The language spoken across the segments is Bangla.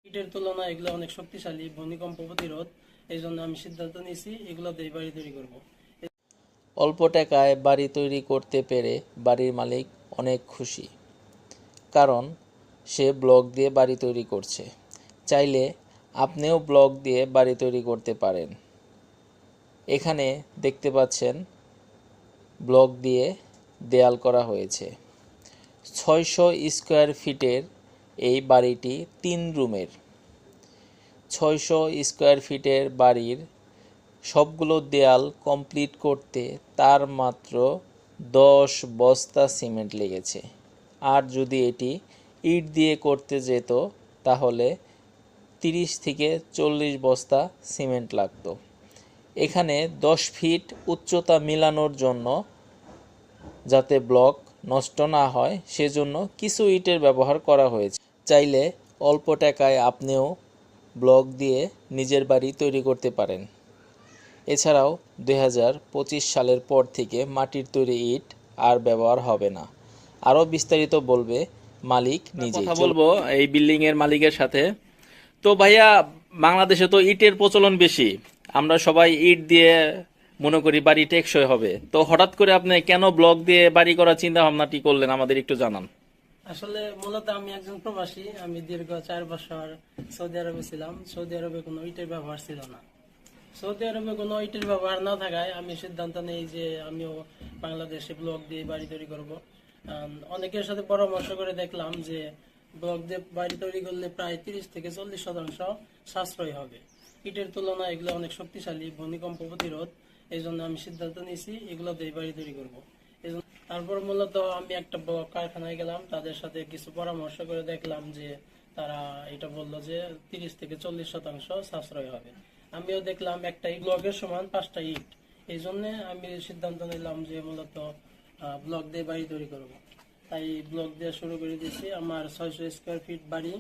ইটের তুলনায় এগুলো অনেক শক্তিশালী, ভূমিকম্প প্রতিরোধ। এই জন্য আমি সিদ্ধান্ত নিয়েছি এগুলো দিয়ে বাড়ি তৈরি করব। অল্প টাকায় বাড়ি তৈরি করতে পেরে বাড়ির মালিক অনেক খুশি, কারণ সে ব্লক দিয়ে বাড়ি তৈরি করছে। চাইলে আপনিও ব্লক দিয়ে বাড়ি তৈরি করতে পারেন। এখানে দেখতে পাচ্ছেন ব্লক দিয়ে দেয়াল করা হয়েছে। 600 স্কোয়ার ফিটের এই বাড়িটি 3 রুমের। 600 স্কোয়ার ফিটের বাড়ির সবগুলো দেয়াল কমপ্লিট করতে তার মাত্র 10 বস্তা সিমেন্ট লেগেছে। আর যদি এটি ইট দিয়ে করতে যেত তাহলে 30 থেকে 40 বস্তা সিমেন্ট লাগতো। এখানে 10 ফিট উচ্চতা মিলানোর জন্য, যাতে ব্লক নষ্ট না হয় সেজন্য কিছু ইটের ব্যবহার করা হয়েছে। চাইলে অল্প টাকায় আপনিও ব্লক দিয়ে নিজের বাড়ি তৈরি করতে পারেন। এছাড়াও 2025 সালের পর থেকে মাটির তৈরি ইট আর ব্যবহার হবে না। আরও বিস্তারিত বলবে মালিক নিজেই। কথা বলবো এই বিল্ডিং এর মালিকের সাথে। তো ভাইয়া, বাংলাদেশে তো ইটের প্রচলন বেশি, আমরা সবাই ইট দিয়ে মনে করি বাড়ি টেকসই হবে। তো হঠাৎ করে আপনি কেন ব্লক দিয়ে বাড়ি করার চিন্তা ভাবনাটি করলেন, আমাদের একটু জানান। আসলে মূলত আমি একজন প্রবাসী। আমি দীর্ঘ 4 বছর সৌদি আরবে ছিলাম। সৌদি আরবে কোনো ইটের ব্যবহার ছিল না। সৌদি আরবে কোনো ইটের ব্যবহার না থাকায় আমি সিদ্ধান্ত নেই যে আমিও বাংলাদেশে ব্লক দিয়ে বাড়ি তৈরি করব। অনেকের সাথে পরামর্শ করে দেখলাম যে ব্লক দিয়ে বাড়ি তৈরি করলে প্রায় 30 থেকে 40% সাশ্রয় হবে। ইটের তুলনায় এগুলো অনেক শক্তিশালী, ভূমিকম্প প্রতিরোধ। এই জন্য আমি সিদ্ধান্ত নিয়েছি এগুলো দিয়ে বাড়ি তৈরি করব। তারপর মূলত আমি একটা ব্লক কারখানায় গেলাম, তাদের সাথে কিছু পরামর্শ করে দেখলাম যে তারা এটা বললো যে 30 থেকে 40% সাশ্রয় হবে। আমিও দেখলাম একটা ব্লকের সমান 5টা ইট। এই জন্য আমি সিদ্ধান্ত নিলাম যে মূলত ব্লক দিয়ে বাড়ি তৈরি করব। তাই ব্লক দিয়ে শুরু করে দিয়েছি আমার 600 স্কোয়ার ফিট বাড়ি।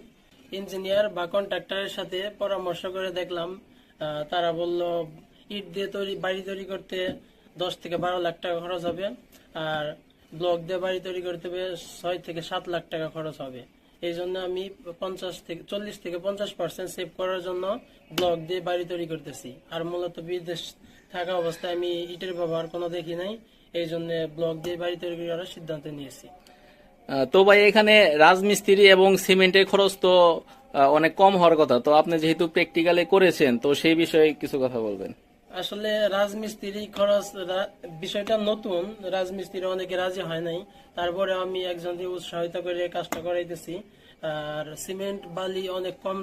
ইঞ্জিনিয়ার বা কন্ট্রাক্টরের সাথে পরামর্শ করে দেখলাম, তারা বলল ইট দিয়ে বাড়ি তৈরি করতে 10 থেকে 12 লাখ টাকা খরচ হবে, আর ব্লক দিয়ে বাড়ি তৈরি করতে হবে 6 থেকে 7 লাখ টাকা খরচ হবে। এই জন্য আমি 40 থেকে 50% সেভ করার জন্য ব্লক দিয়ে বাড়ি তৈরি করতেছি। আর মূলত বিদেশ থাকা অবস্থায় আমি ইটের ব্যবহার কোনো দেখি নাই, এই জন্য ব্লক দিয়ে বাড়ি তৈরি করার সিদ্ধান্ত নিয়েছি। তো ভাই, এখানে রাজমিস্ত্রি এবং সিমেন্টের খরচ তো অনেক কম হওয়ার কথা। তো আপনি যেহেতু প্র্যাকটিক্যালে করেছেন, তো সেই বিষয়ে কিছু কথা বলবেন। আসলে রাজমিস্ত্রি খরচ বিষয়টা নতুন, রাজমিস্ত্রি অনেকে রাজি হয় নাই। তারপরে আমি একজন দিয়ে উৎসাহিত করে কাজটা করাইতেছি। আর সিমেন্ট বালি অনেক কম